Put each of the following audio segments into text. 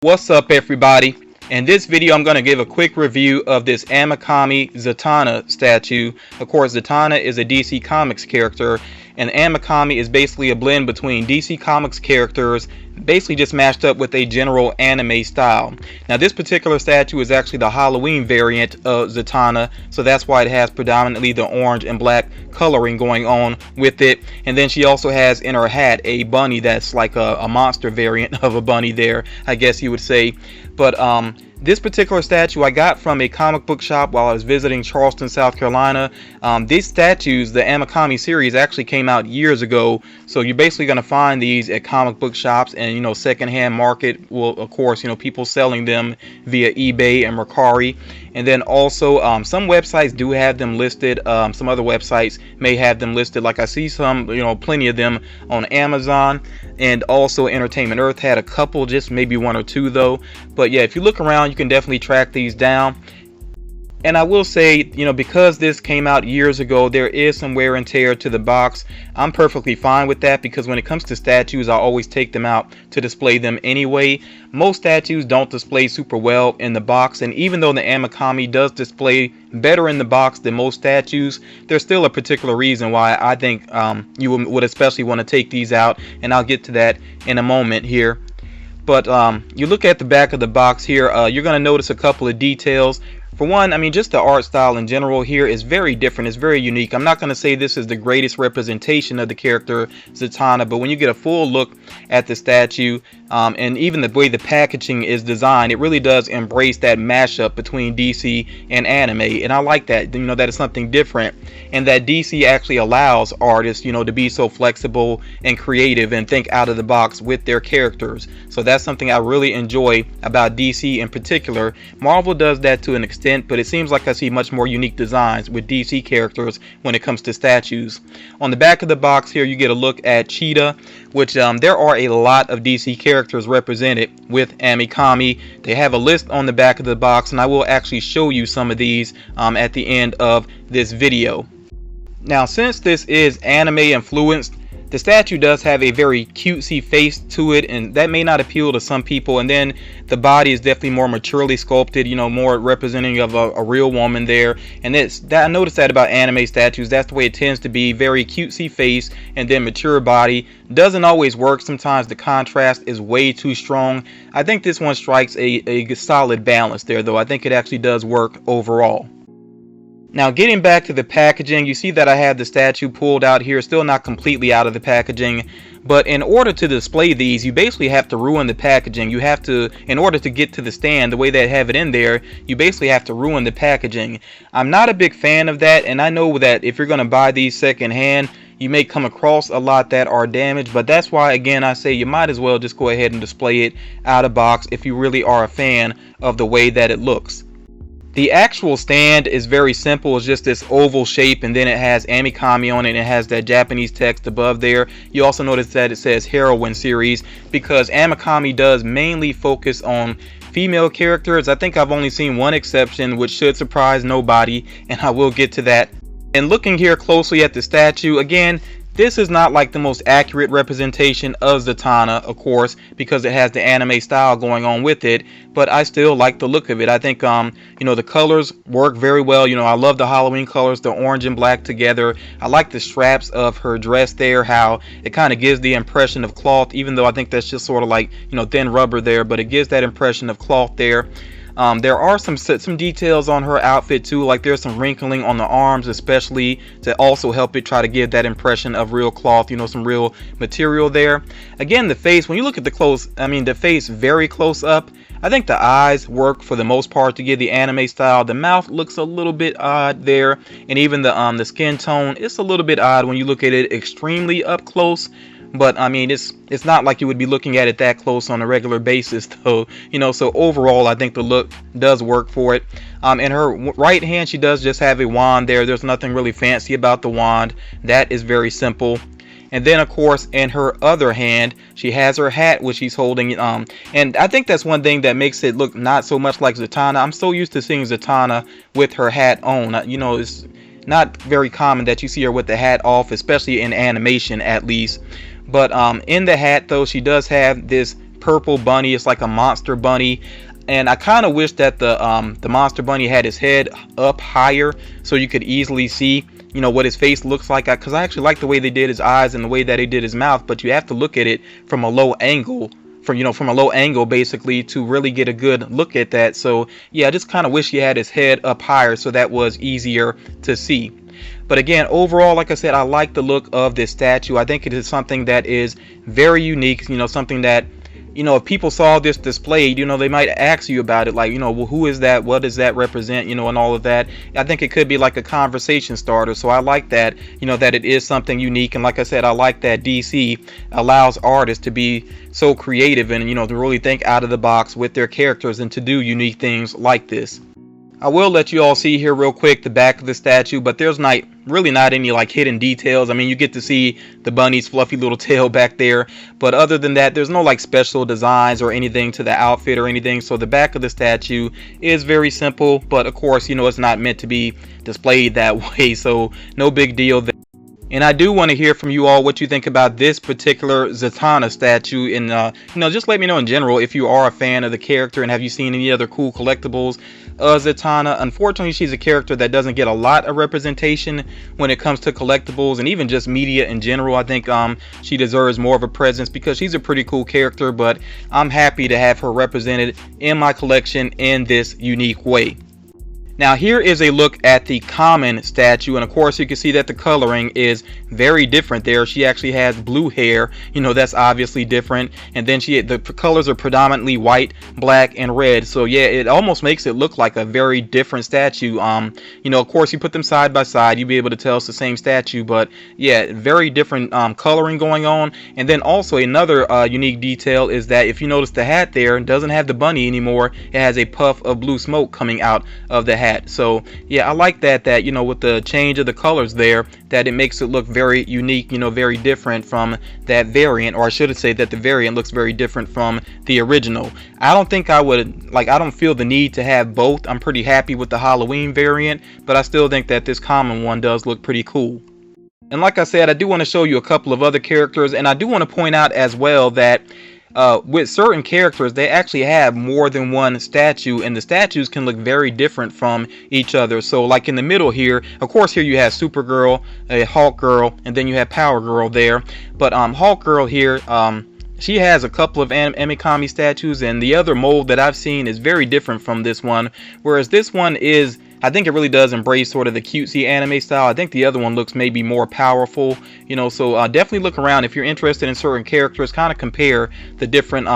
What's up, everybody? In this video I'm going to give a quick review of this Amakami Zatanna statue. Of course, Zatanna is a DC Comics character, and Ame-Comi is basically a blend between DC Comics characters, basically just mashed up with a general anime style. Now this particular statue is actually the Halloween variant of Zatanna, so that's why it has predominantly the orange and black coloring going on with it. And then she also has in her hat a bunny that's like a monster variant of a bunny there, I guess you would say. But this particular statue I got from a comic book shop while I was visiting Charleston, South Carolina. These statues, the Ame-Comi series, actually came out years ago, so you're basically going to find these at comic book shops and secondhand market. Well, of course, people selling them via eBay and Mercari. And then also some websites do have them listed. Some other websites may have them listed. Like I see some, plenty of them on Amazon, and also Entertainment Earth had a couple, just maybe one or two though. But yeah, if you look around, you can definitely track these down. And I will say, because this came out years ago, there is some wear and tear to the box. I'm perfectly fine with that, because when it comes to statues, I always take them out to display them anyway. Most statues don't display super well in the box, and even though the Ame-Comi does display better in the box than most statues, there's still a particular reason why I think you would especially want to take these out, and I'll get to that in a moment here. But you look at the back of the box here, you're going to notice a couple of details. For one, just the art style in general here is very different. It's very unique. I'm not going to say this is the greatest representation of the character Zatanna, but when you get a full look at the statue, and even the way the packaging is designed, it really does embrace that mashup between DC and anime, and I like that. That is something different, and that DC actually allows artists, to be so flexible and creative and think out of the box with their characters. So that's something I really enjoy about DC in particular. Marvel does that to an extent, but it seems like I see much more unique designs with DC characters when it comes to statues. On the back of the box here, you get a look at Cheetah, which there are a lot of DC characters represented with Ame-Comi. They have a list on the back of the box, and I will actually show you some of these at the end of this video. Now, since this is anime influenced, the statue does have a very cutesy face to it, and that may not appeal to some people. And then the body is definitely more maturely sculpted, more representing of a real woman there. And I noticed that about anime statues. That's the way it tends to be, very cutesy face and then mature body. Doesn't always work. Sometimes the contrast is way too strong. I think this one strikes a solid balance there, though. I think it actually does work overall. Now, getting back to the packaging, you see that I have the statue pulled out here, still not completely out of the packaging. But in order to display these, you basically have to ruin the packaging. You have to, in order to get to the stand, the way they have it in there, you basically have to ruin the packaging. I'm not a big fan of that, and I know that if you're going to buy these secondhand, you may come across a lot that are damaged, but that's why, again, I say you might as well just go ahead and display it out of box if you really are a fan of the way that it looks. The actual stand is very simple. It's just this oval shape, and then it has Ame-Comi on it, and it has that Japanese text above there. You also notice that it says Heroine series, because Ame-Comi does mainly focus on female characters. I think I've only seen one exception, which should surprise nobody, and I will get to that. And looking here closely at the statue, again, this is not like the most accurate representation of Zatanna, of course, because it has the anime style going on with it, but I still like the look of it. I think, the colors work very well. I love the Halloween colors, the orange and black together. I like the straps of her dress there, how it kind of gives the impression of cloth, even though I think that's just sort of like, thin rubber there, but it gives that impression of cloth there. There are some details on her outfit too, like there's some wrinkling on the arms, especially to also help it try to give that impression of real cloth, some real material there. Again, the face, when you look at the face very close up, I think the eyes work for the most part to give the anime style. The mouth looks a little bit odd there, and even the skin tone, it's a little bit odd when you look at it extremely up close. But it's not like you would be looking at it that close on a regular basis, though. So overall, I think the look does work for it. In her right hand, she does just have a wand there. There's nothing really fancy about the wand. That is very simple. And then, of course, in her other hand, she has her hat, which she's holding. And I think that's one thing that makes it look not so much like Zatanna. I'm so used to seeing Zatanna with her hat on. It's not very common that you see her with the hat off, especially in animation at least. But in the hat, though, she does have this purple bunny. It's like a monster bunny. And I kind of wish that the monster bunny had his head up higher so you could easily see, you know, what his face looks like. Because I actually like the way they did his eyes and the way that they did his mouth, but you have to look at it from a low angle, from a low angle basically, to really get a good look at that. So yeah, I just kind of wish he had his head up higher so that was easier to see. But again, overall, like I said, I like the look of this statue. I think it is something that is very unique, you know, something that, you know, if people saw this displayed, you know, they might ask you about it, like, you know, well, who is that? What does that represent? You know, and all of that. I think it could be like a conversation starter. So I like that, you know, that it is something unique. And like I said, I like that DC allows artists to be so creative and, you know, to really think out of the box with their characters and to do unique things like this. I will let you all see here real quick the back of the statue, but there's really not any like hidden details. I mean, you get to see the bunny's fluffy little tail back there, but other than that, there's no like special designs or anything to the outfit or anything. So the back of the statue is very simple, but of course, you know, it's not meant to be displayed that way, so no big deal there. And I do want to hear from you all what you think about this particular Zatanna statue, and you know, just let me know in general if you are a fan of the character and have you seen any other cool collectibles. Zatanna, unfortunately, she's a character that doesn't get a lot of representation when it comes to collectibles and even just media in general. I think she deserves more of a presence because she's a pretty cool character, but I'm happy to have her represented in my collection in this unique way. Now here is a look at the common statue, and of course you can see that the coloring is very different there. She actually has blue hair, you know, that's obviously different, and then the colors are predominantly white, black, and red. So yeah, it almost makes it look like a very different statue. You know, of course you put them side by side, you'll be able to tell it's the same statue, but yeah, very different coloring going on. And then also another unique detail is that if you notice, the hat there doesn't have the bunny anymore. It has a puff of blue smoke coming out of the hat. So yeah, I like that you know, with the change of the colors there, that it makes it look very unique, you know, very different from that variant, or I should say that the variant looks very different from the original. I don't think I don't feel the need to have both. I'm pretty happy with the Halloween variant, but I still think that this common one does look pretty cool. And like I said, I do want to show you a couple of other characters, and I do want to point out as well that with certain characters, they actually have more than one statue, and the statues can look very different from each other. So like in the middle here, of course here you have Supergirl, a Hulk Girl, and then you have Power Girl there. But Hulk Girl here, she has a couple of Ame-Comi statues, and the other mold that I've seen is very different from this one, whereas this one is, I think it really does embrace sort of the cutesy anime style. I think the other one looks maybe more powerful, you know, so definitely look around if you're interested in certain characters. Kind of compare the different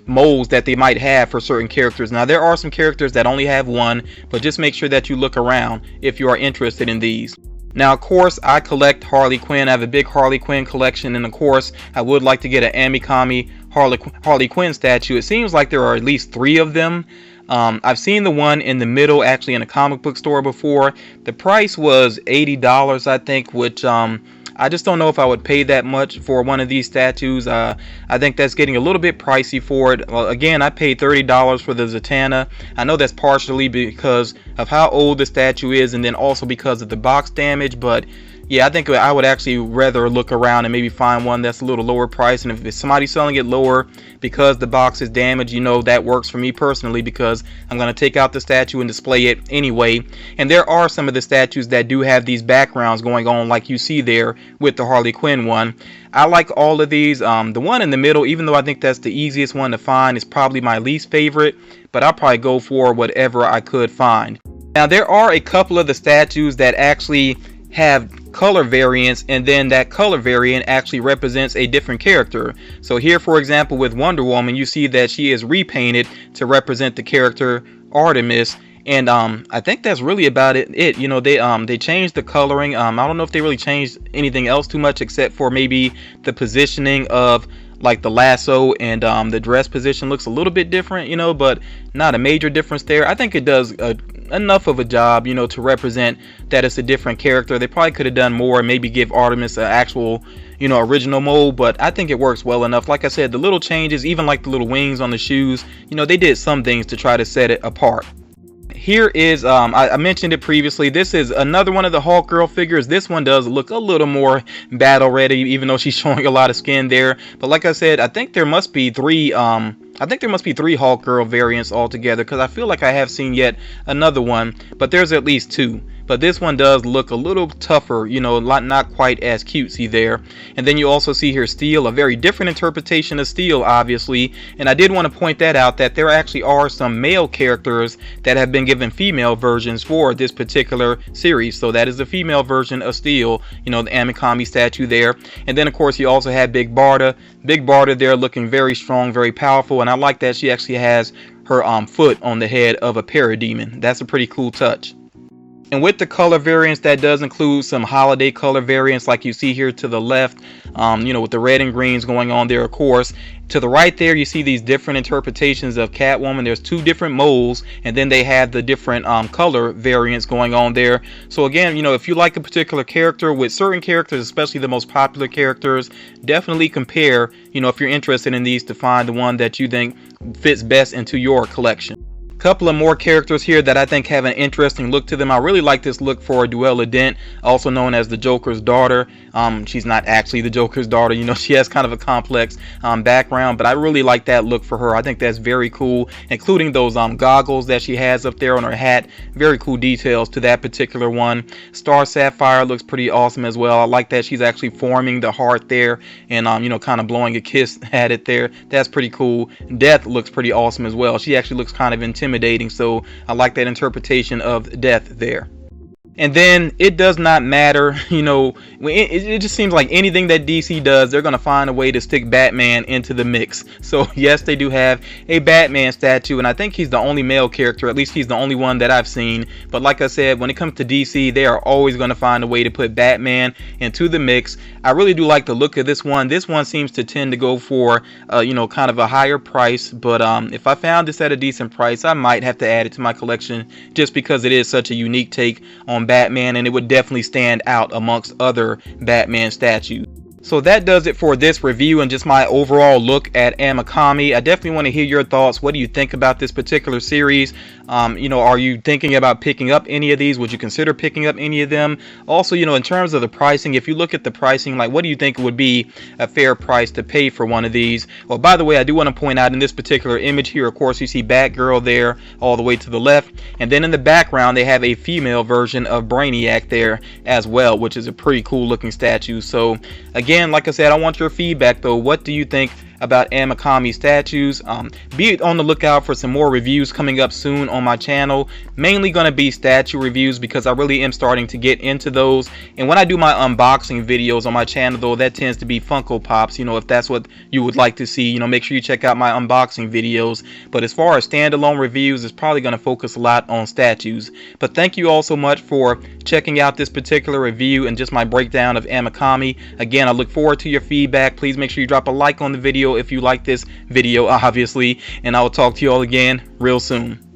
molds that they might have for certain characters. Now there are some characters that only have one, but just make sure that you look around if you are interested in these. Now of course I collect Harley Quinn. I have a big Harley Quinn collection, and of course I would like to get an Ame-Comi Harley Quinn statue. It seems like there are at least 3 of them. I've seen the one in the middle actually in a comic book store before. The price was $80, I think, which I just don't know if I would pay that much for one of these statues. I think that's getting a little bit pricey for it. Well, again, I paid $30 for the Zatanna. I know that's partially because of how old the statue is, and then also because of the box damage, but yeah, I think I would actually rather look around and maybe find one that's a little lower price. And if somebody's selling it lower because the box is damaged, you know, that works for me personally, because I'm going to take out the statue and display it anyway. And there are some of the statues that do have these backgrounds going on, like you see there with the Harley Quinn one. I like all of these. The one in the middle, even though I think that's the easiest one to find, is probably my least favorite, but I'll probably go for whatever I could find. Now there are a couple of the statues that actually have color variants, and then that color variant actually represents a different character. So here, for example, with Wonder Woman, you see that she is repainted to represent the character Artemis, and I think that's really about it. You know, they changed the coloring. I don't know if they really changed anything else too much, except for maybe the positioning of like the lasso, and the dress position looks a little bit different, you know, but not a major difference there. I think it does enough of a job, you know, to represent that it's a different character. They probably could have done more and maybe give Artemis an actual, you know, original mold, but I think it works well enough. Like I said, the little changes, even like the little wings on the shoes, you know, they did some things to try to set it apart. here is I mentioned it previously, this is another one of the Hulk girl figures. This one does look a little more battle ready, even though she's showing a lot of skin there. But like I said, I think there must be three Hulk girl variants altogether, because I feel like I have seen yet another one, but there's at least two. But this one does look a little tougher, you know, not quite as cutesy there. And then you also see here Steel, a very different interpretation of Steel, obviously. And I did want to point that out, that there actually are some male characters that have been given female versions for this particular series. So that is the female version of Steel, you know, the Ame-Comi statue there. And then of course you also have Big Barda. Big Barda there looking very strong, very powerful. And I like that she actually has her foot on the head of a parademon. That's a pretty cool touch. And with the color variants, that does include some holiday color variants like you see here to the left, you know, with the red and greens going on there, of course. To the right there, you see these different interpretations of Catwoman. There's two different molds, and then they have the different color variants going on there. So again, you know, if you like a particular character, with certain characters, especially the most popular characters, definitely compare, you know, if you're interested in these, to find the one that you think fits best into your collection. Couple of more characters here that I think have an interesting look to them. I really like this look for Duella Dent, also known as the Joker's daughter. She's not actually the Joker's daughter, you know, she has kind of a complex background, but I really like that look for her. I think that's very cool, including those goggles that she has up there on her hat. Very cool details to that particular one. Star Sapphire looks pretty awesome as well. I like that she's actually forming the heart there and you know, kind of blowing a kiss at it there. That's pretty cool. Death looks pretty awesome as well. She actually looks kind of intimidating, so I like that interpretation of Death there. And then it does not matter, you know, it just seems like anything that DC does, they're going to find a way to stick Batman into the mix. So yes, they do have a Batman statue, and I think he's the only male character, at least he's the only one that I've seen. But like I said, when it comes to DC, they are always going to find a way to put Batman into the mix. I really do like the look of this one. This one seems to tend to go for, you know, kind of a higher price. But if I found this at a decent price, I might have to add it to my collection, just because it is such a unique take on Batman, and it would definitely stand out amongst other Batman statues. So that does it for this review and just my overall look at Ame-Comi. I definitely want to hear your thoughts. What do you think about this particular series? You know, are you thinking about picking up any of these? Would you consider picking up any of them? Also, you know, in terms of the pricing, if you look at the pricing, like, what do you think would be a fair price to pay for one of these? Well, by the way, I do want to point out in this particular image here, of course, you see Batgirl there all the way to the left. And then in the background, they have a female version of Brainiac there as well, which is a pretty cool looking statue. So again, like I said, I want your feedback though. What do you think about Ame-Comi statues? Be on the lookout for some more reviews coming up soon on my channel. Mainly going to be statue reviews, because I really am starting to get into those. And when I do my unboxing videos on my channel though, that tends to be Funko Pops. You know, if that's what you would like to see, you know, make sure you check out my unboxing videos. But as far as standalone reviews, it's probably going to focus a lot on statues. But thank you all so much for checking out this particular review and just my breakdown of Ame-Comi. Again, I look forward to your feedback. Please make sure you drop a like on the video if you like this video, obviously, and I will talk to you all again real soon.